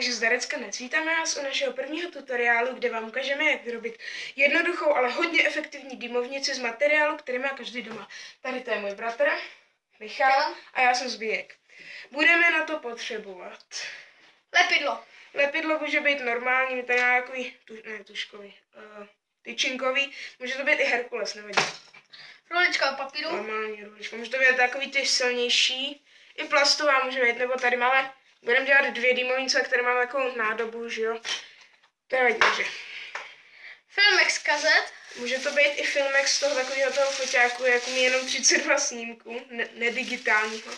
Takže zdarecka dnes vítáme vás u našeho prvního tutoriálu, kde vám ukážeme, jak vyrobit jednoduchou, ale hodně efektivní dymovnici z materiálu, který má každý doma. Tady to je můj bratr, Michal, a já jsem Zbíjek. Budeme na to potřebovat lepidlo. Lepidlo může být normální, tady má takový, tuškový, tyčinkový, může to být i Herkules, nevadí. Rulička papíru. Normální rulička, může to být takový ty silnější, i plastová může být, nebo tady máme, budeme dělat dvě dymovnice, které máme takovou nádobu, že jo. To je takže. Filmex kazet. Může to být i filmek z toho takového toho foťáku, jako mi jenom 32 snímků, nedigitálního.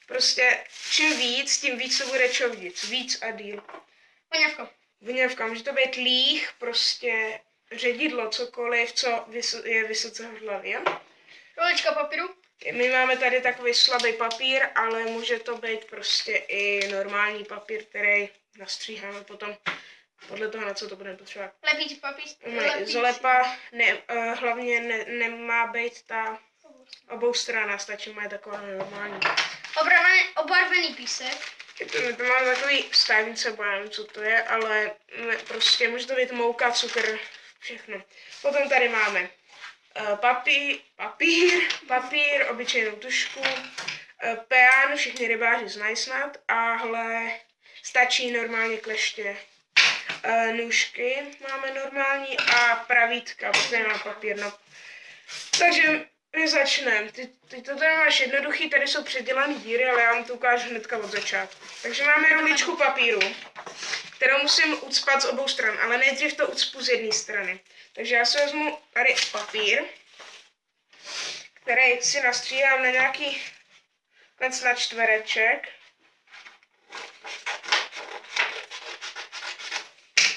Prostě čím víc, tím víc to bude čovdic, víc a díl. Voňavka. Voňavka, může to být líh, prostě ředidlo, cokoliv, co je vysoce hrdlavý, jo? Rulička papíru. My máme tady takový slabý papír, ale může to být prostě i normální papír, který nastříháme potom podle toho, na co to budeme potřebovat. Lepící papír. Zolepa hlavně nemá být ta oboustranná, stačí má taková normální. Obarvený písek. To mám takový stavnice, bo já nevím, co to je, ale prostě může to být mouka, cukr, všechno. Potom tady máme papír, obyčejnou tušku, peán, všichni rybáři znají snad, ahle stačí normálně kleště. Nůžky máme normální a pravítka, protože nemá papír. No. Takže my začneme. Ty to tady máš jednoduchý, tady jsou předělané díry, ale já vám to ukážu hnedka od začátku. Takže máme ruličku papíru, kterou musím ucpat z obou stran, ale nejdřív to ucpu z jedné strany. Takže já si vezmu tady papír, který si nastříhám na nějaký na čtvereček.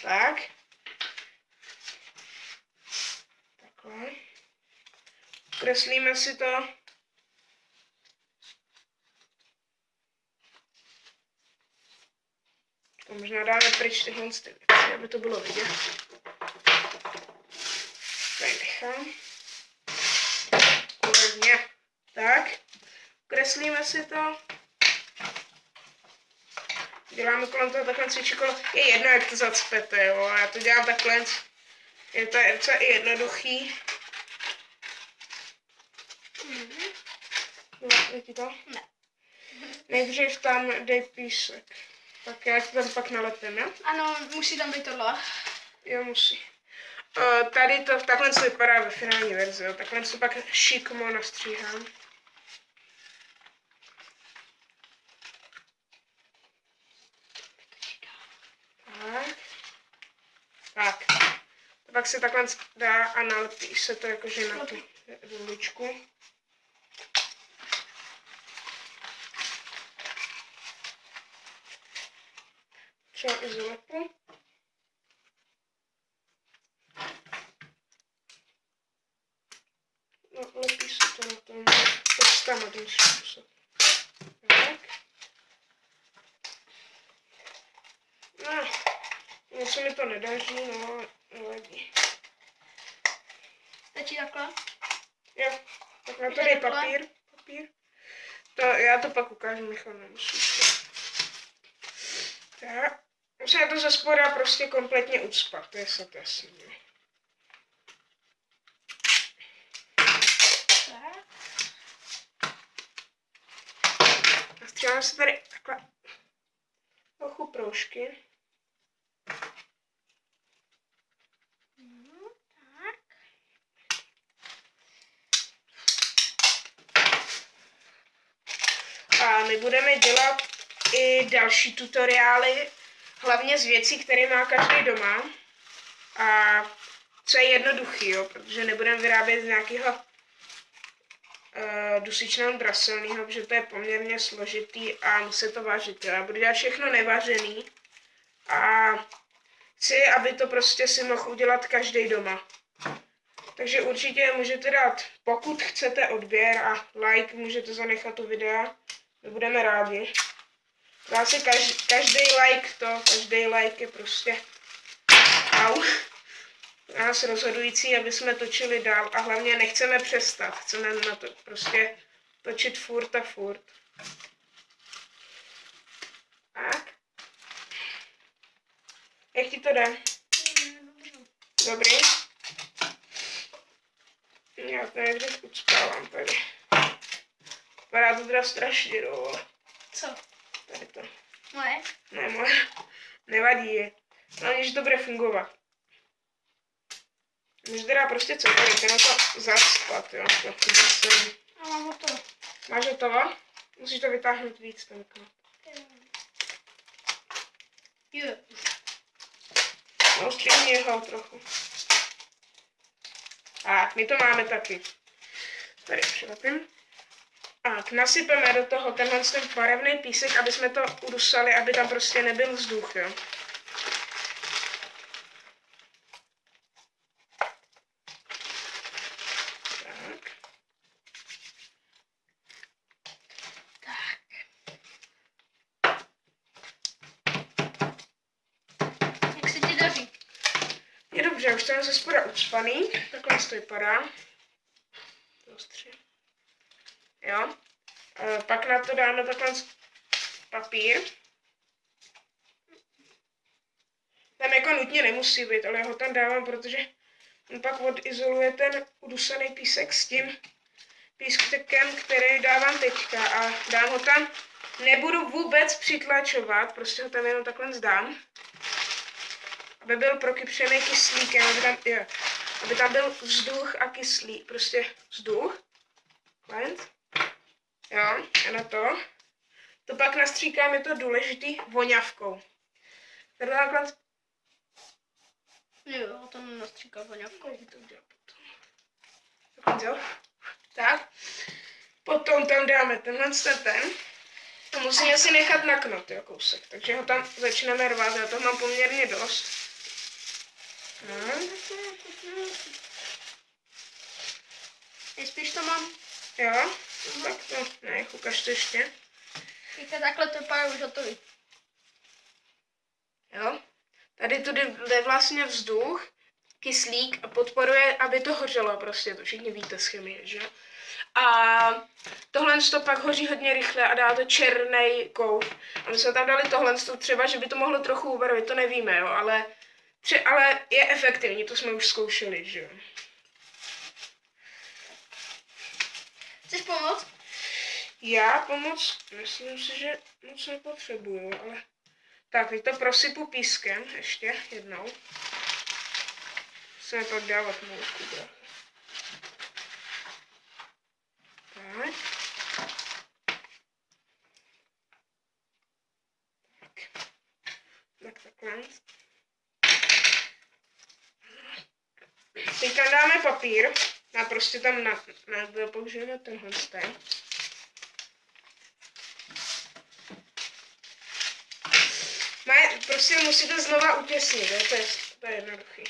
Tak. Takhle. Kreslíme si to. To možná dáme pryč tyhle věci, aby to bylo vidět. Tady nechám. Výborně. Tak. Kreslíme si to. Děláme kolem toho takhle cvičikolo. Je jedno, jak to zacpete, jo. Já to dělám takhle. Je to docela i jednoduchý. Vidíte to? Ne. Nejdřív tam dej písek. Tak já to tam pak nalepím, jo? Ano, musí tam být tohle. Jo, musí. Tady to takhle to vypadá ve finální verzi, jo. Takhle to pak šikmo nastříhám. Tak. Pak se takhle dá a nalepí se to jakože na tu ruličku. Třeba i zolepu. No, lepí se to na tom podstama ten způsob. Tak. No, něco mi to nedaří, no, nevadí. Stačí takhle? Jo, tak na to dej papír. To, já to pak ukážu, Michal nemusí. Tak, musíme to ze spoda prostě kompletně ucpat, to je snad jasný. A stříháme se tady takhle trochu proužky. A my budeme dělat i další tutoriály, hlavně z věcí, které má každý doma. A co je jednoduchý, jo, protože nebudeme vyrábět z nějakého dusičného draselného, protože to je poměrně složitý a musí to vařit. Jo. Já budu dělat všechno nevařený a chci, aby to prostě si mohl udělat každý doma. Takže určitě můžete dát, pokud chcete, odběr a like, můžete zanechat to videa. My budeme rádi. Vlastně každý like je prostě nás rozhodující, aby jsme točili dál a hlavně nechceme přestat. Chceme na to prostě točit furt a furt. Tak. Jak ti to jde? Dobrý. Já to někde ucpávám tady. Vypadá to teda strašně dole. Co? Tady to. Moje? Ne, moje. Nevadí je. Hlavně, že to bude fungovat. Můžu teda prostě cokoliv, jenom to zaspat, jo. A mám hotovo. Máš hotovo? Musíš to vytáhnout víc, ten knot. Jo. No, stříhni ho trochu. Tak, my to máme taky. Tady přilepím. Tak, nasypeme do toho ten barevný písek, aby jsme to udusali, aby tam prostě nebyl vzduch, jo. Je dobře, už to je ze spoda ucpaný, takhle to vypadá. Jo. Pak na to dáme takhle papír. Tam jako nutně nemusí být, ale já ho tam dávám, protože on pak odizoluje ten udusaný písek s tím pískem, který dávám teďka a dám ho tam. Nebudu vůbec přitlačovat, prostě ho tam jenom takhle zdám. Aby byl prokypřený kyslíkem, aby tam byl vzduch a kyslík, prostě vzduch. Jo, a na to. To pak nastříkám, je to důležitý, voňavkou. Tady takhle. Jo, to nastříká voňavkou. To udělám potom. Takhle, jo. Tak. Potom tam dáme tenhle ten. To musíme si nechat na knot, jo, kousek. Takže ho tam začneme rvát, já toho mám poměrně dost. Nejspíš to mám. Jo, tak to, ne, ukaž to ještě. Teďka takhle to vypadá už hotový. Jo, tady tu jde vlastně vzduch, kyslík a podporuje, aby to hořelo prostě, to všichni víte z chemie, že? A tohle to pak hoří hodně rychle a dá to černý kouř. A my jsme tam dali tohle třeba, že by to mohlo trochu ubarvit, to nevíme, jo, ale je efektivní, to jsme už zkoušeli, že jo. Chceš pomoct? Já pomoc, myslím si, že moc nepotřebuju, ale... Tak, teď to prosypu pískem ještě jednou. Musíme pak dávat mouku, brácha. Tak. Tak takhle. Teď tam dáme papír a prostě tam použijeme tenhle ten. Prostě musíte znova utěsnit, jo? To je jednoduchý.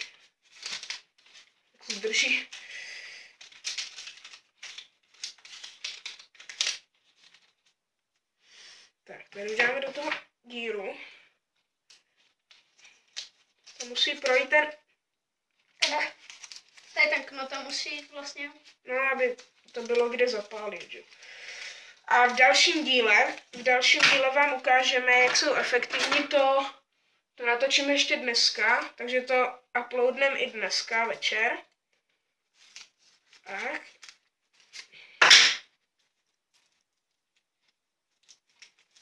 Tak se zdrží. Tak, tady uděláme do toho díru. To musí projít ten... Tady ten knot tam musí jít vlastně. No, aby to bylo kde zapálit, že? A v dalším díle vám ukážeme, jak jsou efektivní, to natočíme ještě dneska, takže to uploadneme i dneska večer. Tak.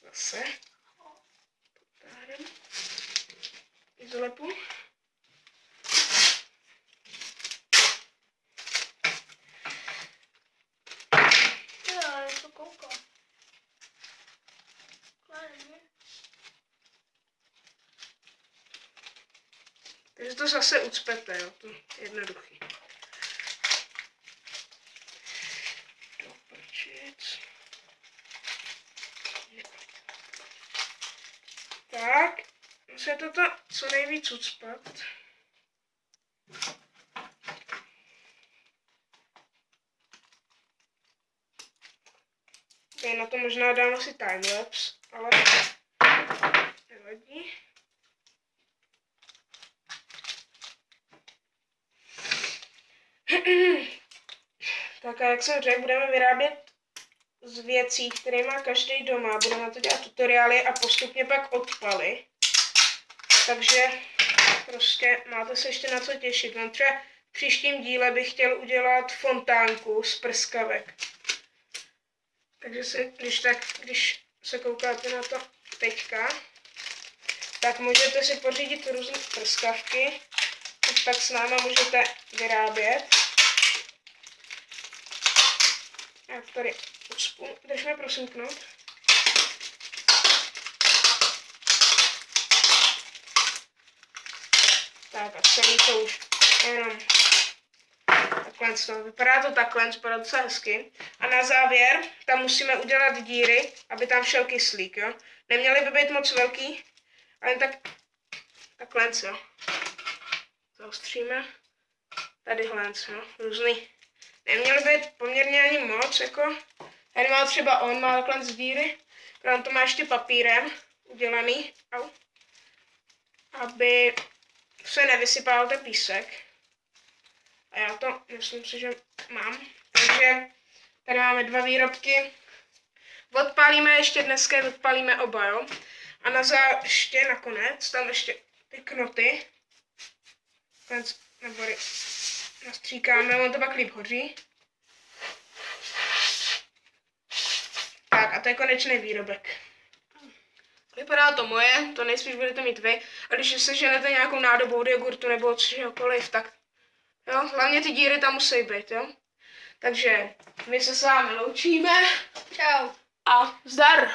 Zase. Potáhneme. Izolepu. Takže to zase ucpete, jo, to je jednoduchý. Doprčit. Tak, musíme toto co nejvíc ucpat. Já na to možná dám asi timelapse, ale nevadí. Tak a jak jsem řekl, budeme vyrábět z věcí, které má každý doma. Budeme na to dělat tutoriály a postupně pak odpaly. Takže prostě máte se ještě na co těšit. Mám třeba v příštím díle bych chtěl udělat fontánku z prskavek. Takže když se koukáte na to teďka, tak můžete si pořídit různé prskavky, tak s náma můžete vyrábět. Já tady ucpu, držme prosimknout. Tak a celý to už jenom takhle, no, vypadá to takhle, vypadá docela hezky. A na závěr tam musíme udělat díry, aby tam šel kyslík, jo. Neměly by být moc velký, ale takhle, jo. Zaostříme. Tadyhle, jo, různý. Neměly být poměrně ani moc, jako. Tady má třeba on, má takhle z díry, on to má ještě papírem udělaný, aby se nevysypal ten písek. A já to myslím si, že mám. Takže tady máme 2 výrobky. Odpálíme ještě dneska, odpálíme oba, jo. A ještě nakonec, tam ještě ty knoty. Nebo nastříkáme, on to pak líp hoří. Tak a to je konečný výrobek. Vypadá to moje, to nejspíš budete mít vy. A když se ženete nějakou nádobou od jogurtu nebo čehokoliv, tak jo, hlavně ty díry tam musí být, jo. Takže my se s vámi loučíme. Čau. A zdar!